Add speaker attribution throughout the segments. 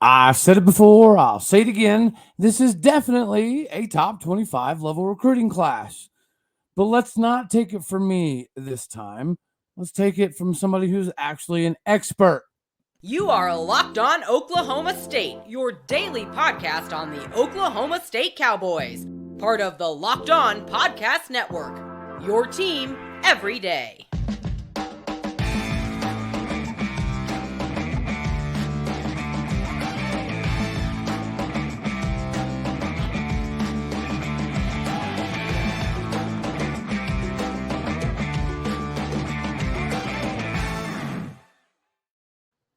Speaker 1: I've said it before, I'll say it again. This is definitely a top 25 level recruiting class. But let's not take it from me this time. Let's take it from somebody who's actually an expert.
Speaker 2: You are Locked On Oklahoma State, your daily podcast on the Oklahoma State Cowboys, part of the Locked On Podcast Network. Your team every day.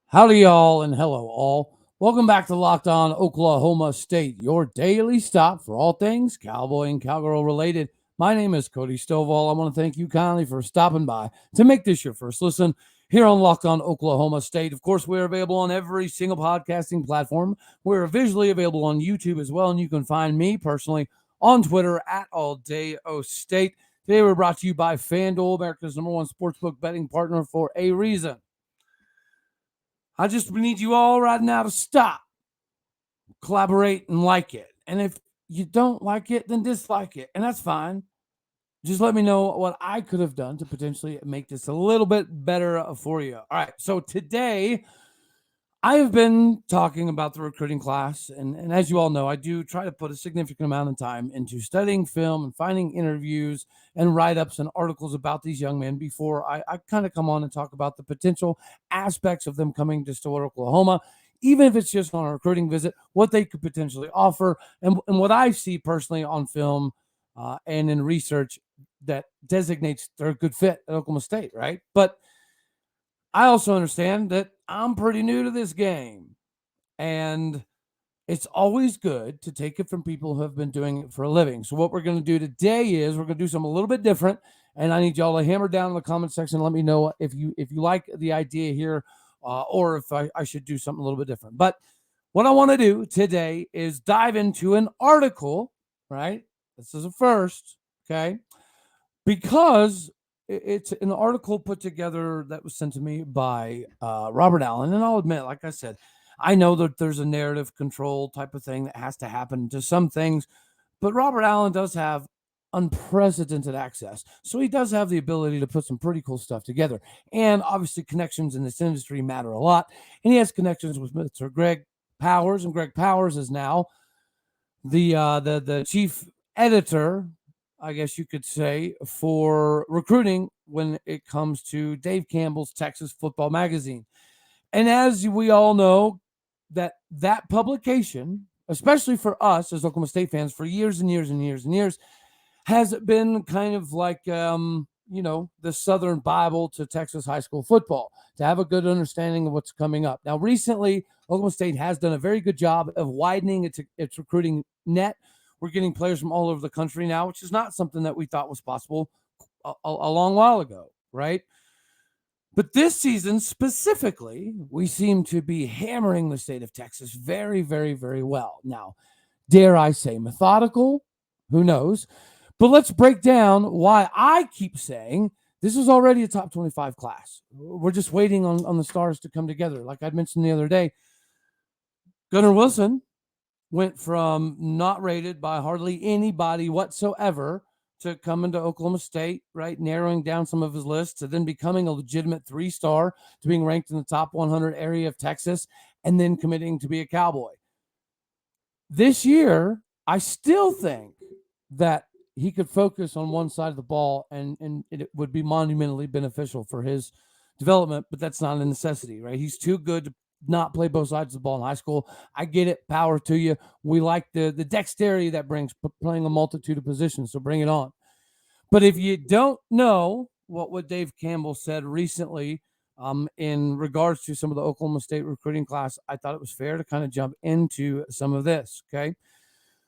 Speaker 1: Howdy, y'all, and hello, all. Welcome back to Locked On Oklahoma State, your daily stop for all things Cowboy and Cowgirl related. My name is Cody Stovall. I want to thank you kindly for stopping by to make this your first listen here on Locked On Oklahoma State. Of course, we're available on every single podcasting platform. We're visually available on YouTube as well, and you can find me personally on Twitter at AllDayOState. Today, we're brought to you by FanDuel, America's #1 sportsbook betting partner, for a reason. I just need you all right now to stop, collaborate, and like it. And if you don't like it, then dislike it. And that's fine. Just let me know what I could have done to potentially make this a little bit better for you. All right. So today, I have been talking about the recruiting class. And as you all know, I do try to put a significant amount of time into studying film and finding interviews and write-ups and articles about these young men before I kind of come on and talk about the potential aspects of them coming to Stillwater, Oklahoma, even if it's just on a recruiting visit, what they could potentially offer, and what I see personally on film and in research that designates they're a good fit at Oklahoma State, right? But I also understand that I'm pretty new to this game, and it's always good to take it from people who have been doing it for a living. So what we're going to do today is we're going to do something a little bit different, and I need y'all to hammer down in the comment section and let me know if you like the idea here, or if I should do something a little bit different. But what I want to do today is dive into an article, right? This is a first, okay? Because it's an article put together that was sent to me by Robert Allen. And I'll admit, like I said, I know that there's a narrative control type of thing that has to happen to some things, but Robert Allen does have unprecedented access. So he does have the ability to put some pretty cool stuff together. And obviously connections in this industry matter a lot. And he has connections with Mr. Greg Powers, and Greg Powers is now the chief editor, I guess you could say, for recruiting when it comes to Dave Campbell's Texas Football Magazine. And as we all know, that publication, especially for us as Oklahoma State fans, for years and years and years and years, has been kind of like, the Southern Bible to Texas high school football, to have a good understanding of what's coming up. Now, recently, Oklahoma State has done a very good job of widening its recruiting net. We're getting players from all over the country now, which is not something that we thought was possible a long while ago, right? But this season specifically, we seem to be hammering the state of Texas very, very, very well. Now, dare I say methodical? Who knows? But let's break down why I keep saying this is already a top 25 class. We're just waiting on the stars to come together. Like I mentioned the other day, Gunnar Wilson went from not rated by hardly anybody whatsoever to coming to Oklahoma State, right, narrowing down some of his lists, to then becoming a legitimate 3-star, to being ranked in the top 100 area of Texas, and then committing to be a Cowboy. This year, I still think that he could focus on one side of the ball and it would be monumentally beneficial for his development, but that's not a necessity, right? He's too good to not play both sides of the ball in high school. I get it. Power to you. We like the dexterity that brings playing a multitude of positions, so bring it on. But if you don't know what Dave Campbell said recently in regards to some of the Oklahoma State recruiting class, I thought it was fair to kind of jump into some of this, okay?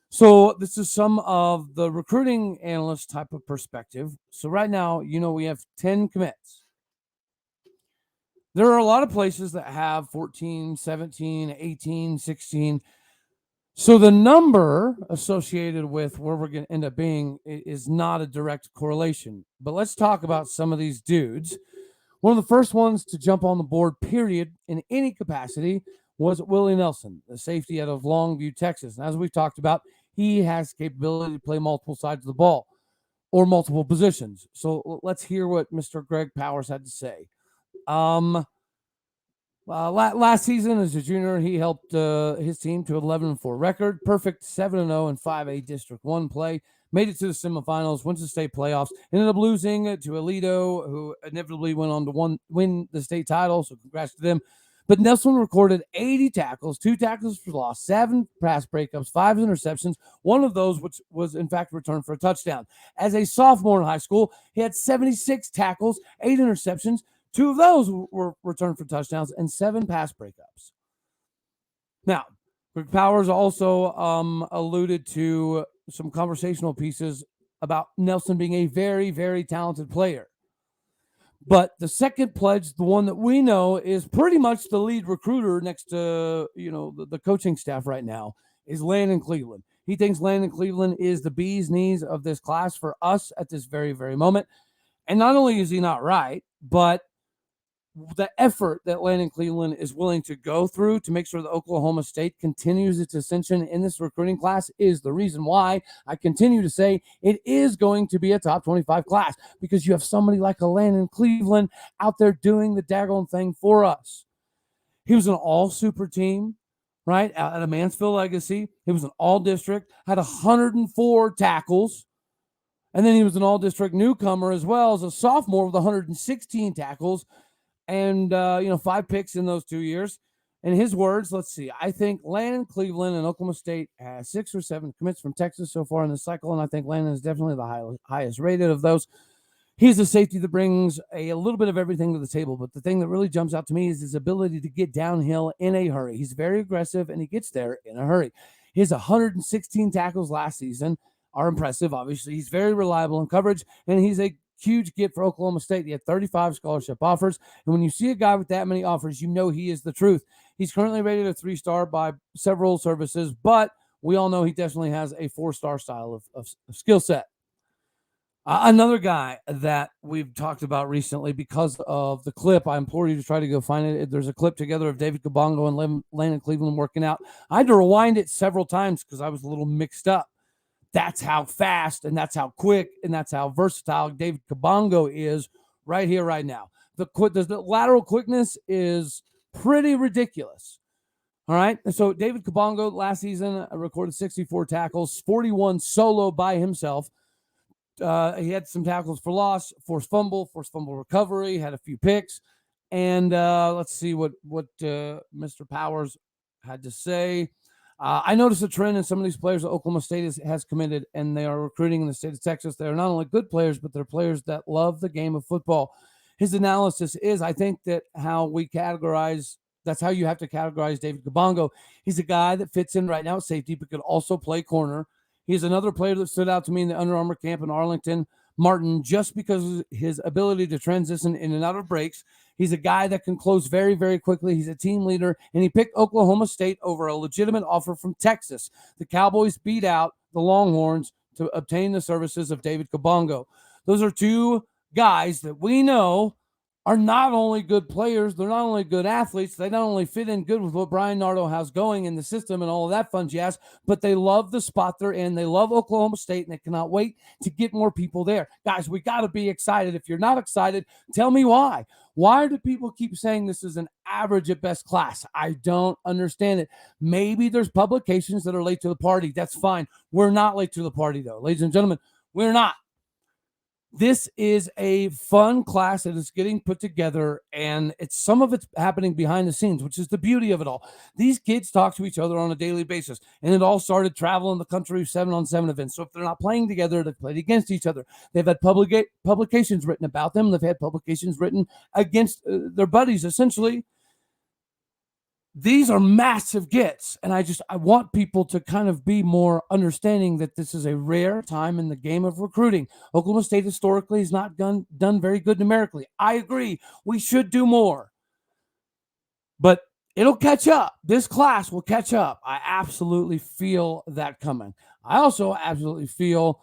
Speaker 1: So this is some of the recruiting analyst type of perspective. So right now, we have 10 commits. There are a lot of places that have 14, 17, 18, 16. So the number associated with where we're going to end up being is not a direct correlation. But let's talk about some of these dudes. One of the first ones to jump on the board, period, in any capacity, was Willie Nelson, the safety out of Longview, Texas. And as we've talked about, he has capability to play multiple sides of the ball or multiple positions. So let's hear what Mr. Greg Powers had to say. Last season as a junior, he helped his team to 11-4 record, perfect 7-0 in 5A District 1 play, made it to the semifinals, went to state playoffs, ended up losing to Aledo, who inevitably went on to win the state title, so congrats to them. But Nelson recorded 80 tackles, 2 tackles for loss, 7 pass breakups, 5 interceptions, one of those which was in fact returned for a touchdown. As a sophomore in high school, he had 76 tackles, 8 interceptions, 2 of those were returned for touchdowns, and 7 pass breakups. Now, Greg Powers also alluded to some conversational pieces about Nelson being a very, very talented player. But the second pledge, the one that we know is pretty much the lead recruiter next to, the coaching staff right now, is Landon Cleveland. He thinks Landon Cleveland is the bee's knees of this class for us at this very, very moment. And not only is he not right, but the effort that Landon Cleveland is willing to go through to make sure that Oklahoma State continues its ascension in this recruiting class is the reason why I continue to say it is going to be a top 25 class, because you have somebody like a Landon Cleveland out there doing the daggone thing for us. He was an all-super team, right, out of Mansfield Legacy. He was an all-district, had 104 tackles, and then he was an all-district newcomer as well as a sophomore with 116 tackles. And, 5 picks in those 2 years. In his words, let's see. I think Landon Cleveland and Oklahoma State has 6 or 7 commits from Texas so far in the cycle, and I think Landon is definitely the highest rated of those. He's a safety that brings a little bit of everything to the table, but the thing that really jumps out to me is his ability to get downhill in a hurry. He's very aggressive, and he gets there in a hurry. He has 116 tackles last season, are impressive, obviously. He's very reliable in coverage, and he's a huge get for Oklahoma State. He had 35 scholarship offers, and when you see a guy with that many offers, you know he is the truth. He's currently rated a 3-star by several services, but we all know he definitely has a 4-star style of skill set. Another guy that we've talked about recently because of the clip, I implore you to try to go find it. There's a clip together of David Kabongo and Landon Cleveland working out. I had to rewind it several times because I was a little mixed up. That's how fast and that's how quick and that's how versatile David Kabongo is right here, right now. The lateral quickness is pretty ridiculous. All right. And so David Kabongo last season recorded 64 tackles, 41 solo by himself. He had some tackles for loss, forced fumble recovery, had a few picks. And let's see what Mr. Powers had to say. I noticed a trend in some of these players that Oklahoma State has committed, and they are recruiting in the state of Texas. They are not only good players, but they're players that love the game of football. His analysis is, I think that's how you have to categorize David Kabongo. He's a guy that fits in right now at safety, but could also play corner. He's another player that stood out to me in the Under Armour camp in Arlington, Martin, just because of his ability to transition in and out of breaks. He's a guy that can close very, very quickly. He's a team leader, and he picked Oklahoma State over a legitimate offer from Texas. The Cowboys beat out the Longhorns to obtain the services of David Kabongo. Those are 2 guys that we know are not only good players, they're not only good athletes, they not only fit in good with what Bryan Nardo has going in the system and all of that fun jazz, but they love the spot they're in. They love Oklahoma State, and they cannot wait to get more people there. Guys, we got to be excited. If you're not excited, tell me why. Why do people keep saying this is an average at best class? I don't understand it. Maybe there's publications that are late to the party. That's fine. We're not late to the party, though. Ladies and gentlemen, we're not. This is a fun class that is getting put together, and some of it's happening behind the scenes, which is the beauty of it all. These kids talk to each other on a daily basis, and it all started traveling the country 7-on-7 events. So if they're not playing together, they've played against each other. They've had publications written about them. They've had publications written against their buddies, essentially. These are massive gets, and I want people to kind of be more understanding that this is a rare time in the game of recruiting. Oklahoma State historically has not done very good numerically. I agree. We should do more. But it'll catch up. This class will catch up. I absolutely feel that coming. I also absolutely feel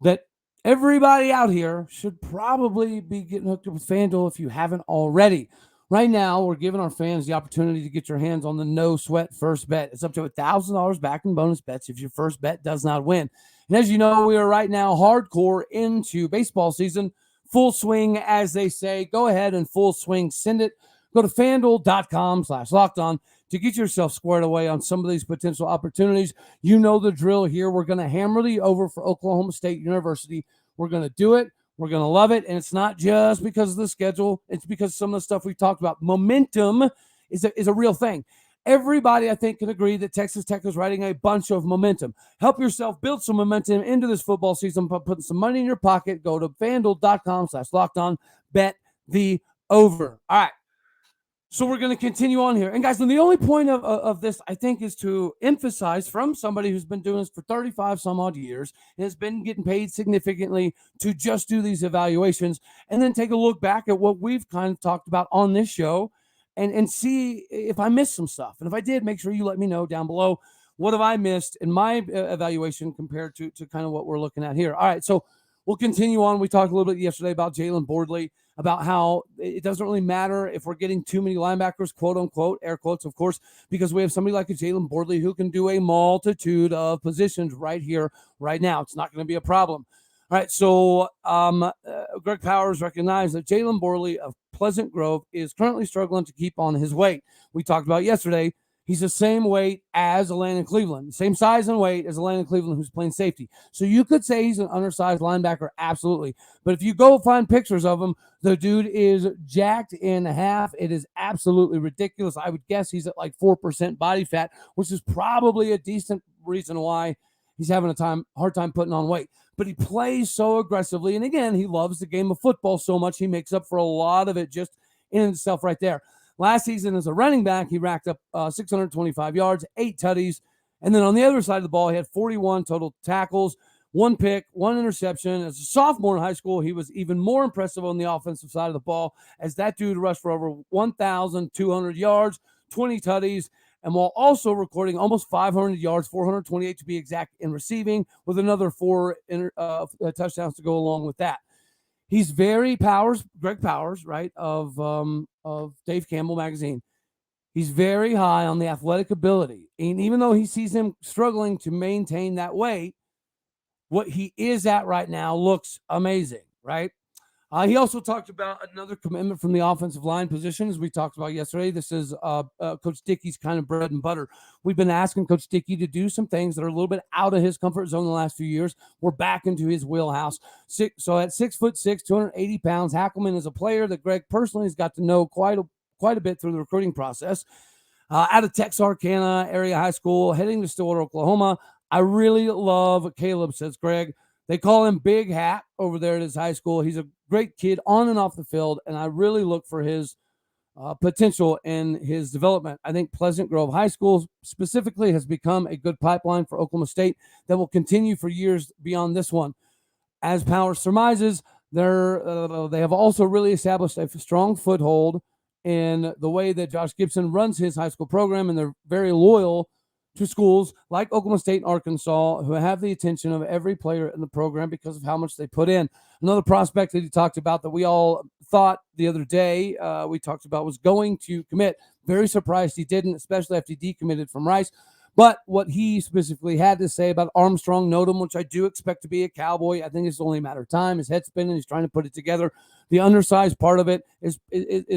Speaker 1: that everybody out here should probably be getting hooked up with FanDuel if you haven't already. Right now, we're giving our fans the opportunity to get your hands on the no sweat first bet. It's up to $1,000 back in bonus bets if your first bet does not win. And as you know, we are right now hardcore into baseball season, full swing, as they say. Go ahead and full swing, send it. Go to FanDuel.com/lockedon to get yourself squared away on some of these potential opportunities. You know the drill here. We're going to hammer the over for Oklahoma State University. We're going to do it. We're going to love it. And it's not just because of the schedule. It's because some of the stuff we talked about. Momentum is a real thing. Everybody, I think, can agree that Texas Tech is riding a bunch of momentum. Help yourself build some momentum into this football season by putting some money in your pocket. Go to FanDuel.com/lockedon. Bet the over. All right. So we're going to continue on here. And guys, and the only point of this, I think, is to emphasize from somebody who's been doing this for 35 some odd years and has been getting paid significantly to just do these evaluations and then take a look back at what we've kind of talked about on this show and see if I missed some stuff. And if I did, make sure you let me know down below. What have I missed in my evaluation compared to kind of what we're looking at here? All right, so we'll continue on. We talked a little bit yesterday about Jalen Boardley, about how it doesn't really matter if we're getting too many linebackers, quote unquote, air quotes, of course, because we have somebody like a Jalen Boardley who can do a multitude of positions right here, right now. It's not going to be a problem. All right, so Greg Powers recognized that Jalen Boardley of Pleasant Grove is currently struggling to keep on his weight. We talked about yesterday. He's the same weight as Landon Cleveland, same size and weight as Landon Cleveland, who's playing safety. So you could say he's an undersized linebacker, absolutely. But if you go find pictures of him, the dude is jacked in half. It is absolutely ridiculous. I would guess he's at like 4% body fat, which is probably a decent reason why he's having a hard time putting on weight. But he plays so aggressively. And again, he loves the game of football so much, he makes up for a lot of it just in himself right there. Last season as a running back, he racked up 625 yards, 8 tutties. And then on the other side of the ball, he had 41 total tackles, 1 pick, 1 interception. As a sophomore in high school, he was even more impressive on the offensive side of the ball, as that dude rushed for over 1,200 yards, 20 tutties, and while also recording almost 500 yards, 428 to be exact, in receiving, with another 4 touchdowns to go along with that. He's very Greg Powers, right, of Dave Campbell magazine. He's very high on the athletic ability. And even though he sees him struggling to maintain that weight, what he is at right now looks amazing, right? He also talked about another commitment from the offensive line position, as we talked about yesterday. This is Coach Dickey's kind of bread and butter. We've been asking Coach Dickey to do some things that are a little bit out of his comfort zone the last few years. We're back into his wheelhouse. So at 6'6", 280 pounds, Hackelman is a player that Greg personally has got to know quite a bit through the recruiting process. Out of Texarkana Area High School, heading to Stillwater, Oklahoma. I really love Caleb, says Greg. They call him Big Hat over there at his high school. He's a great kid on and off the field, and I really look for his potential in his development. I think Pleasant Grove High School specifically has become a good pipeline for Oklahoma State that will continue for years beyond this one. As Powers surmises, they have also really established a strong foothold in the way that Josh Gibson runs his high school program, and they're very loyal to schools like Oklahoma State and Arkansas, who have the attention of every player in the program because of how much they put in. Another prospect that he talked about that we all thought the other day we talked about was going to commit. Very surprised he didn't, especially after he decommitted from Rice. But what he specifically had to say about Armstrong Nodum, which I do expect to be a Cowboy, I think it's only a matter of time. His head's spinning. He's trying to put it together. The undersized part of it is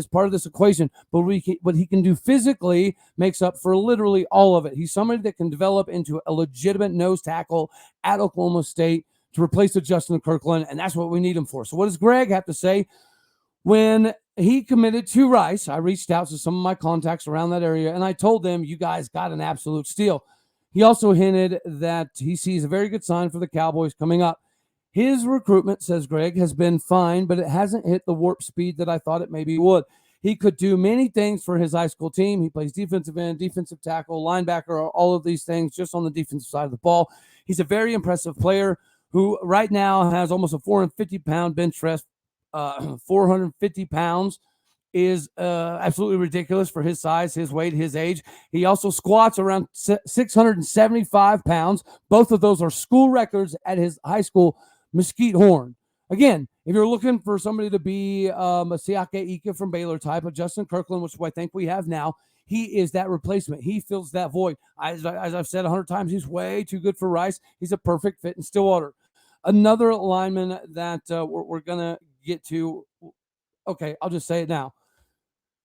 Speaker 1: part of this equation. But what he can do physically makes up for literally all of it. He's somebody that can develop into a legitimate nose tackle at Oklahoma State to replace the Justin Kirkland, and that's what we need him for. So what does Greg have to say? When he committed to Rice, I reached out to some of my contacts around that area, and I told them, you guys got an absolute steal. He also hinted that he sees a very good sign for the Cowboys coming up. His recruitment, says Greg, has been fine, but it hasn't hit the warp speed that I thought it maybe would. He could do many things for his high school team. He plays defensive end, defensive tackle, linebacker, all of these things just on the defensive side of the ball. He's a very impressive player who right now has almost a 450-pound bench press. 450 pounds is absolutely ridiculous for his size, his weight, his age. He also squats around 675 pounds. Both of those are school records at his high school, Mesquite Horn. Again, If you're looking for somebody to be a Siaka Ika from Baylor type, a Justin Kirkland, which I think we have now, he is that replacement. He fills that void. As I've said 100 times, he's way too good for Rice. He's a perfect fit in Stillwater. Another lineman that we're going to get to, okay, I'll just say it now.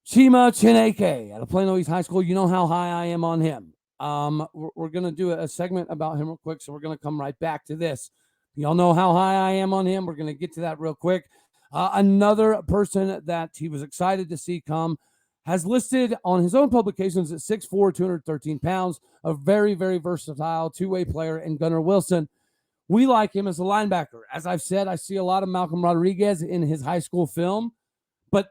Speaker 1: Chima Chineke out of Plano East High School. You know how high I am on him. We're going to do a segment about him real quick, so we're going to come right back to this. Y'all know how high I am on him. We're going to get to that real quick. Another person that he was excited to see come has listed on his own publications at 6'4", 213 pounds, a very, very versatile two-way player in Gunnar Wilson. We like him as a linebacker. As I've said, I see a lot of Malcolm Rodriguez in his high school film, but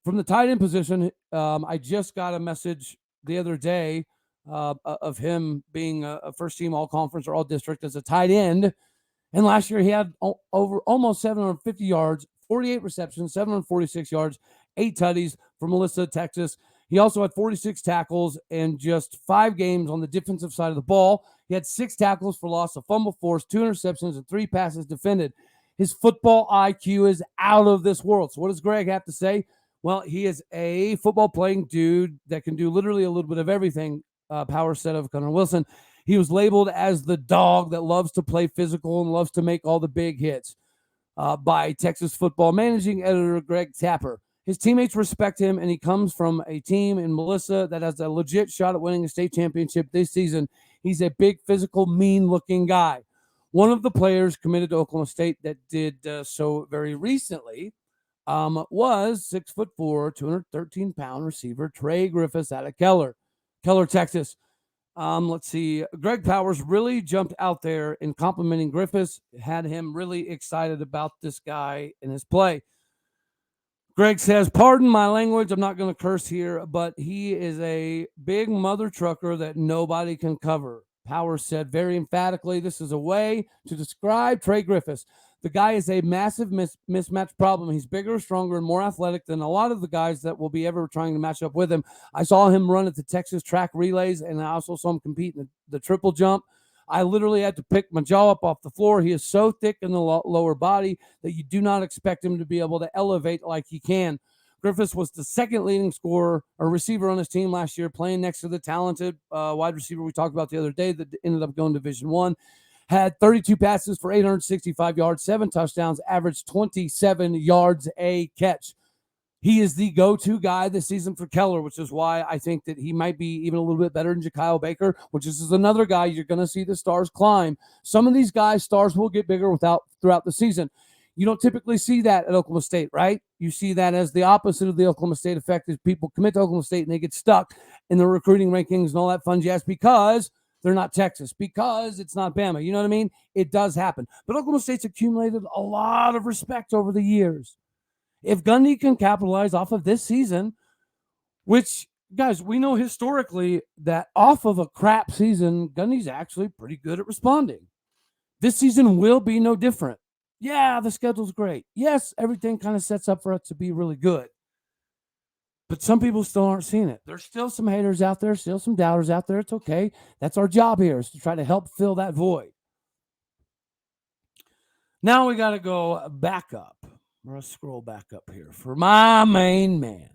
Speaker 1: from the tight end position, I just got a message the other day of him being a first-team all-conference or all-district as a tight end. And last year he had over almost 750 yards, 48 receptions, 746 yards, 8 tutties from Melissa, Texas. He also had 46 tackles and just 5 games on the defensive side of the ball. He had 6 tackles for loss, a fumble forced, 2 interceptions, and 3 passes defended. His football IQ is out of this world. So what does Greg have to say? Well, he is a football playing dude that can do literally a little bit of everything. Power set of Gunnar Wilson. He was labeled as the dog that loves to play physical and loves to make all the big hits by Texas football managing editor Greg Tapper. His teammates respect him, and he comes from a team in Melissa that has a legit shot at winning a state championship this season. He's a big, physical, mean-looking guy. One of the players committed to Oklahoma State that did so very recently was 6'4", 213-pound receiver Trey Griffiths out of Keller, Texas. Let's see. Greg Powers really jumped out there in complimenting Griffiths, had him really excited about this guy and his play. Greg says, pardon my language, I'm not going to curse here, but he is a big mother trucker that nobody can cover. Powers said very emphatically, this is a way to describe Trey Griffiths. The guy is a massive mismatch problem. He's bigger, stronger, and more athletic than a lot of the guys that will be ever trying to match up with him. I saw him run at the Texas track relays, and I also saw him compete in the triple jump. I literally had to pick my jaw up off the floor. He is so thick in the lower body that you do not expect him to be able to elevate like he can. Griffiths was the second leading scorer or receiver on his team last year, playing next to the talented wide receiver we talked about the other day that ended up going to Division I. Had 32 passes for 865 yards, 7 touchdowns, averaged 27 yards a catch. He is the go-to guy this season for Keller, which is why I think that he might be even a little bit better than Jakyle Baker, which is another guy you're going to see the stars climb. Some of these guys, stars will get bigger throughout the season. You don't typically see that at Oklahoma State, right? You see that as the opposite of the Oklahoma State effect is people commit to Oklahoma State and they get stuck in the recruiting rankings and all that fun jazz because they're not Texas, because it's not Bama. You know what I mean? It does happen. But Oklahoma State's accumulated a lot of respect over the years. If Gundy can capitalize off of this season, which, guys, we know historically that off of a crap season, Gundy's actually pretty good at responding. This season will be no different. Yeah, the schedule's great. Yes, everything kind of sets up for it to be really good. But some people still aren't seeing it. There's still some haters out there, still some doubters out there. It's okay. That's our job here, is to try to help fill that void. Now we got to go back up. I'm going to scroll back up here for my main man,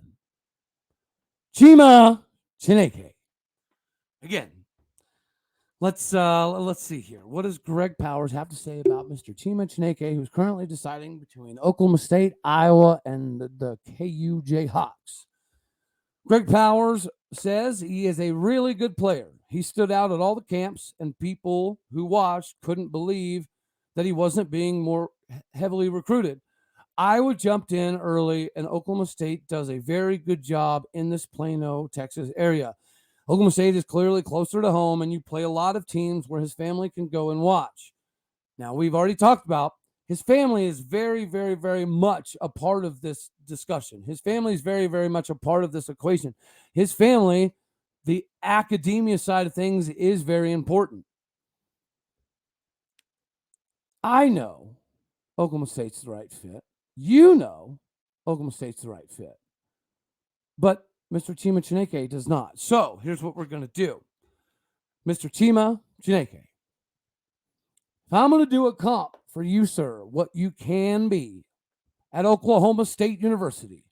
Speaker 1: Chima Chineke. Again, let's see here. What does Greg Powers have to say about Mr. Chima Chineke, who's currently deciding between Oklahoma State, Iowa, and the KU Jayhawks? Greg Powers says he is a really good player. He stood out at all the camps, and people who watched couldn't believe that he wasn't being more heavily recruited. Iowa jumped in early, and Oklahoma State does a very good job in this Plano, Texas area. Oklahoma State is clearly closer to home, and you play a lot of teams where his family can go and watch. Now, we've already talked about his family is very, very, very much a part of this discussion. His family is very, very much a part of this equation. His family, the academia side of things, is very important. I know Oklahoma State's the right fit. You know Oklahoma State's the right fit. But Mr. Chima Chineke does not. So here's what we're going to do. Mr. Chima Chineke, if I'm going to do a comp for you, sir, what you can be, at Oklahoma State University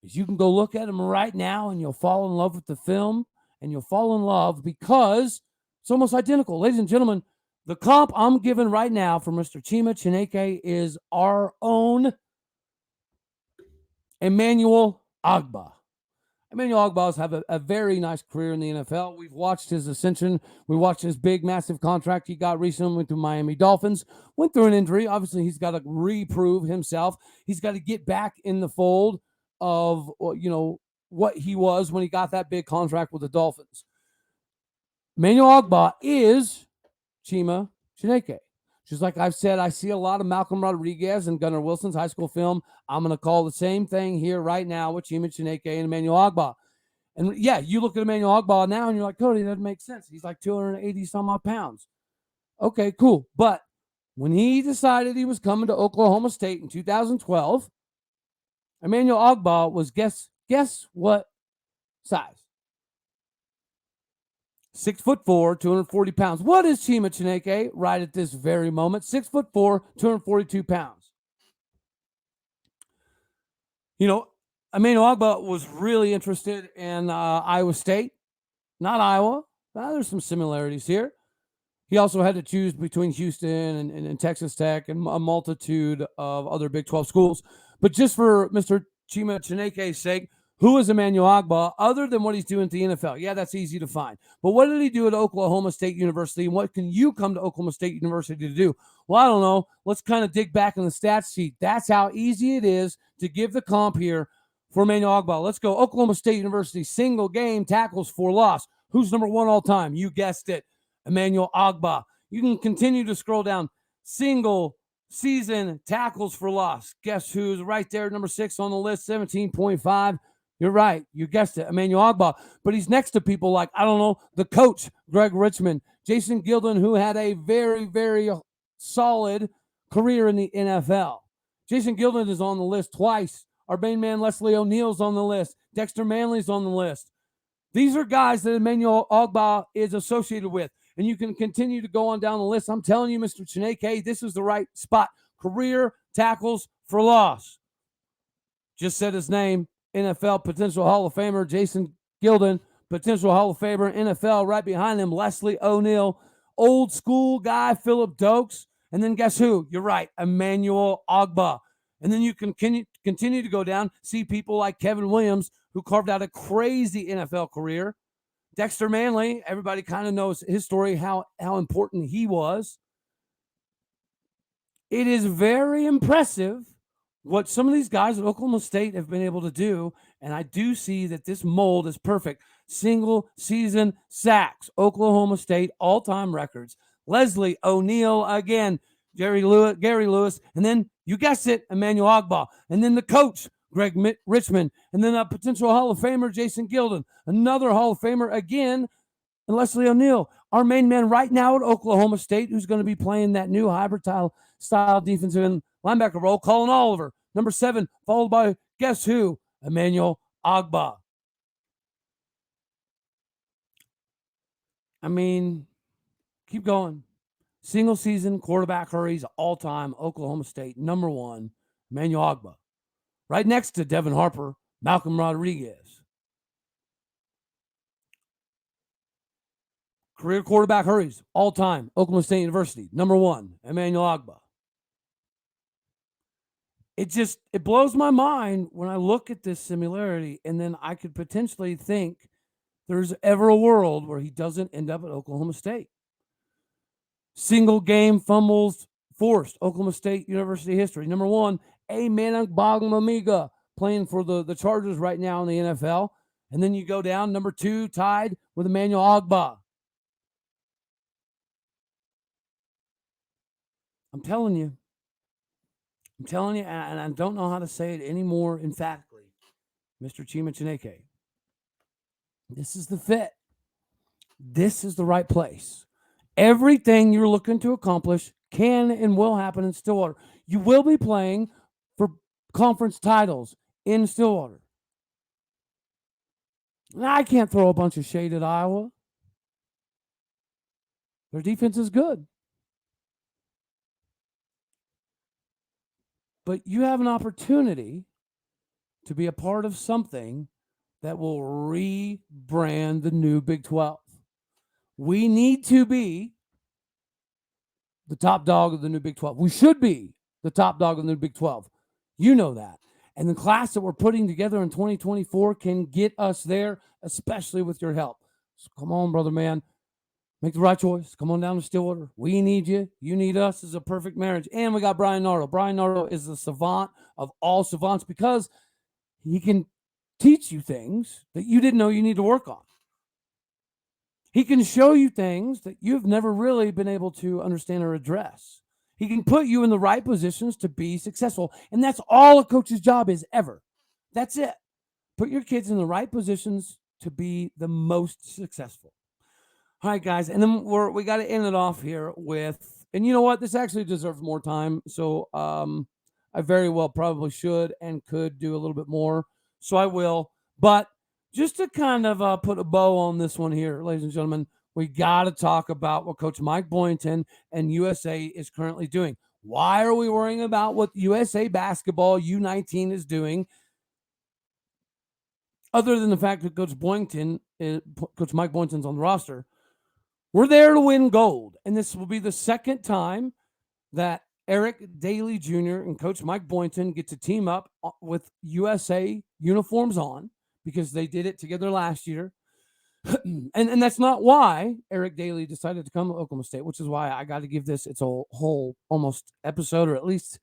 Speaker 1: is you can go look at him right now and you'll fall in love with the film, and you'll fall in love because it's almost identical. Ladies and gentlemen, the comp I'm giving right now for Mr. Chima Chineke is our own Emmanuel Ogbah. Emmanuel Ogbah has had a very nice career in the NFL. We've watched his ascension. We watched his big, massive contract he got recently with the Miami Dolphins. Went through an injury. Obviously, he's got to reprove himself. He's got to get back in the fold of, what he was when he got that big contract with the Dolphins. Emmanuel Ogbah is Chima Chineke. Just like I've said, I see a lot of Malcolm Rodriguez and Gunnar Wilson's high school film. I'm going to call the same thing here right now with Chima Chineke and Emmanuel Ogbah. And yeah, you look at Emmanuel Ogbah now and you're like, Cody, that doesn't make sense. He's like 280 some odd pounds. Okay, cool. But when he decided he was coming to Oklahoma State in 2012, Emmanuel Ogbah was guess what size? 6'4", 240 pounds. What is Chima Chineke right at this very moment? 6'4", 242 pounds. Emmanuel Ogbah was really interested in Iowa State, not Iowa. There's some similarities here. He also had to choose between Houston and Texas Tech and a multitude of other Big 12 schools. But just for Mr. Chima Chineke's sake, who is Emmanuel Ogbah other than what he's doing at the NFL? Yeah, that's easy to find. But what did he do at Oklahoma State University, and what can you come to Oklahoma State University to do? Well, I don't know. Let's kind of dig back in the stats sheet. That's how easy it is to give the comp here for Emmanuel Ogbah. Let's go. Oklahoma State University, single game tackles for loss. Who's number one all time? You guessed it, Emmanuel Ogbah. You can continue to scroll down. Single season tackles for loss. Guess who's right there, number 6 on the list, 17.5. You're right. You guessed it, Emmanuel Ogbah. But he's next to people like, the coach, Greg Richmond, Jason Gildon, who had a very, very solid career in the NFL. Jason Gildon is on the list twice. Our main man, Leslie O'Neal's on the list. Dexter Manley's on the list. These are guys that Emmanuel Ogbah is associated with. And you can continue to go on down the list. I'm telling you, Mr. Chineke, this is the right spot. Career tackles for loss. Just said his name. NFL potential Hall of Famer Jason Gildon, potential Hall of Famer NFL. Right behind him, Leslie O'Neal, old school guy Philip Dokes, and then guess who? You're right, Emmanuel Ogbah. And then you can continue to go down, see people like Kevin Williams, who carved out a crazy NFL career. Dexter Manley, everybody kind of knows his story, how important he was. It is very impressive what some of these guys at Oklahoma State have been able to do, and I do see that this mold is perfect. Single season sacks, Oklahoma State all-time records. Leslie O'Neal again, Gary Lewis, and then you guessed it, Emmanuel Ogbah, and then the coach, Greg Richmond, and then a potential Hall of Famer, Jason Gildon, another Hall of Famer again, and Leslie O'Neal, our main man right now at Oklahoma State, who's going to be playing that new hybrid style defensive end linebacker role, Colin Oliver, number 7, followed by, guess who? Emmanuel Ogbah. Keep going. Single season quarterback hurries, all-time Oklahoma State, number 1, Emmanuel Ogbah. Right next to Devin Harper, Malcolm Rodriguez. Career quarterback hurries, all-time Oklahoma State University, number 1, Emmanuel Ogbah. It blows my mind when I look at this similarity, and then I could potentially think there's ever a world where he doesn't end up at Oklahoma State. Single game fumbles forced, Oklahoma State University history. Number 1, Amen Bagmamiga, playing for the Chargers right now in the NFL. And then you go down, number 2, tied with Emmanuel Ogbah. I'm telling you, and I don't know how to say it any more emphatically, Mr. Chima Chineke. This is the fit. This is the right place. Everything you're looking to accomplish can and will happen in Stillwater. You will be playing for conference titles in Stillwater. I can't throw a bunch of shade at Iowa. Their defense is good. but you have an opportunity to be a part of something that will rebrand the new Big 12. We need to be the top dog of the new Big 12. We should be the top dog of the new Big 12. You know that. And the class that we're putting together in 2024 can get us there, especially with your help. So come on, brother man. Make the right choice. Come on down to Stillwater. We need you. You need us. It's a perfect marriage. And we got Bryan Nardo. Bryan Nardo is the savant of all savants because he can teach you things that you didn't know you need to work on. He can show you things that you've never really been able to understand or address. He can put you in the right positions to be successful. And that's all a coach's job is ever. That's it. Put your kids in the right positions to be the most successful. All right, guys. And then we got to end it off here with, and you know what? This actually deserves more time. So I very well probably should and could do a little bit more. So I will. But just to kind of put a bow on this one here, ladies and gentlemen, we got to talk about what Coach Mike Boynton and USA is currently doing. Why are we worrying about what USA basketball U19 is doing? Other than the fact that Coach Mike Boynton's on the roster, we're there to win gold. And this will be the second time that Eric Dailey Jr. and Coach Mike Boynton get to team up with USA uniforms on because they did it together last year. and that's not why Eric Dailey decided to come to Oklahoma State, which is why I got to give this its whole almost episode, or at least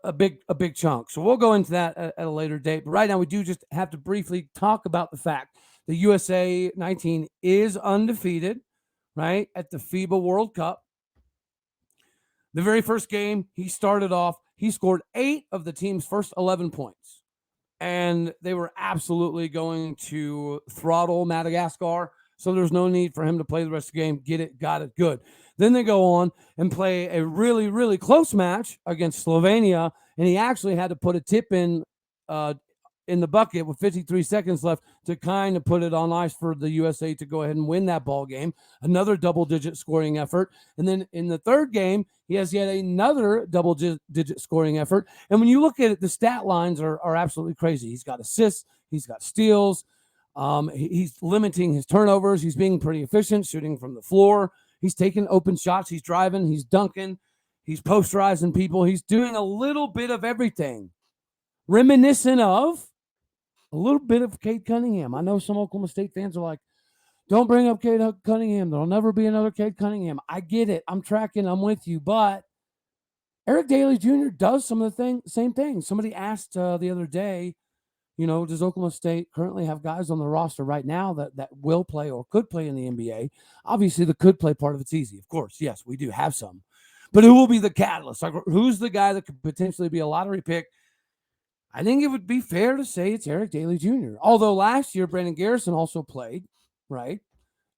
Speaker 1: a big chunk. So we'll go into that at a later date. But right now we do just have to briefly talk about the fact the USA 19 is undefeated, right, at the FIBA World Cup. The very first game, he started off, he scored 8 of the team's first 11 points. And they were absolutely going to throttle Madagascar. So there's no need for him to play the rest of the game. Get it, got it, good. Then they go on and play a really, really close match against Slovenia. And he actually had to put a tip in the bucket with 53 seconds left to kind of put it on ice for the USA to go ahead and win that ball game. Another double-digit scoring effort. And then in the third game, he has yet another double-digit scoring effort. And when you look at it, the stat lines are absolutely crazy. He's got assists. He's got steals. He's limiting his turnovers. He's being pretty efficient, shooting from the floor. He's taking open shots. He's driving. He's dunking. He's posterizing people. He's doing a little bit of everything, reminiscent of a little bit of Cade Cunningham. I know some Oklahoma State fans are like, don't bring up Cade Cunningham. There'll never be another Cade Cunningham. I get it. I'm tracking. I'm with you. But Eric Dailey Jr. does some of the same things. Somebody asked the other day, does Oklahoma State currently have guys on the roster right now that will play or could play in the NBA? Obviously, the could play part of it's easy. Of course, yes, we do have some. But who will be the catalyst? Like, who's the guy that could potentially be a lottery pick? I think it would be fair to say it's Eric Dailey Jr. Although last year, Brandon Garrison also played, right?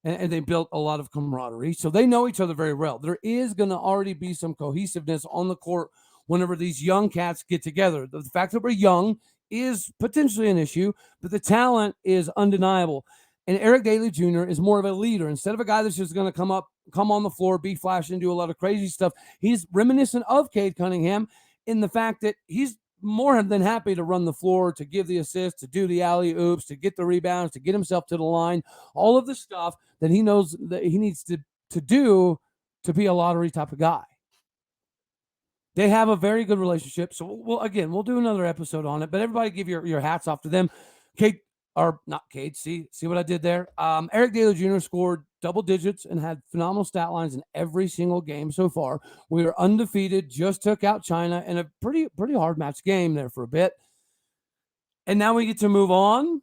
Speaker 1: And they built a lot of camaraderie. So they know each other very well. There is going to already be some cohesiveness on the court whenever these young cats get together. The fact that we're young is potentially an issue, but the talent is undeniable. And Eric Dailey Jr. is more of a leader. Instead of a guy that's just going to come on the floor, be flashy, and do a lot of crazy stuff, he's reminiscent of Cade Cunningham in the fact that he's more than happy to run the floor, to give the assist, to do the alley-oops, to get the rebounds, to get himself to the line, all of the stuff that he knows that he needs to do to be a lottery type of guy. They have a very good relationship. So we'll do another episode on it, but everybody give your hats off to them. See what I did there? Eric Dailey Jr. scored double digits and had phenomenal stat lines in every single game so far. We are undefeated, just took out China in a pretty hard match game there for a bit. And now we get to move on.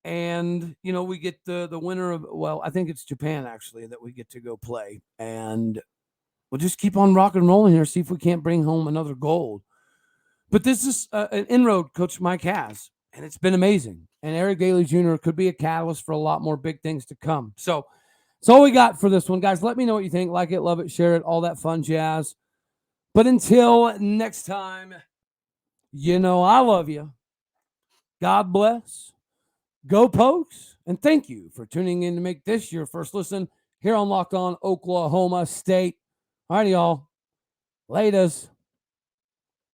Speaker 1: And, we get the winner of, I think it's Japan actually that we get to go play. And we'll just keep on rock and rolling here, see if we can't bring home another gold. But this is an inroad Coach Mike has, and it's been amazing. And Eric Dailey Jr. could be a catalyst for a lot more big things to come. So that's all we got for this one, guys. Let me know what you think. Like it, love it, share it, all that fun jazz. But until next time, I love you. God bless. Go Pokes. And thank you for tuning in to make this your first listen here on Locked On Oklahoma State. All right, y'all. Laters.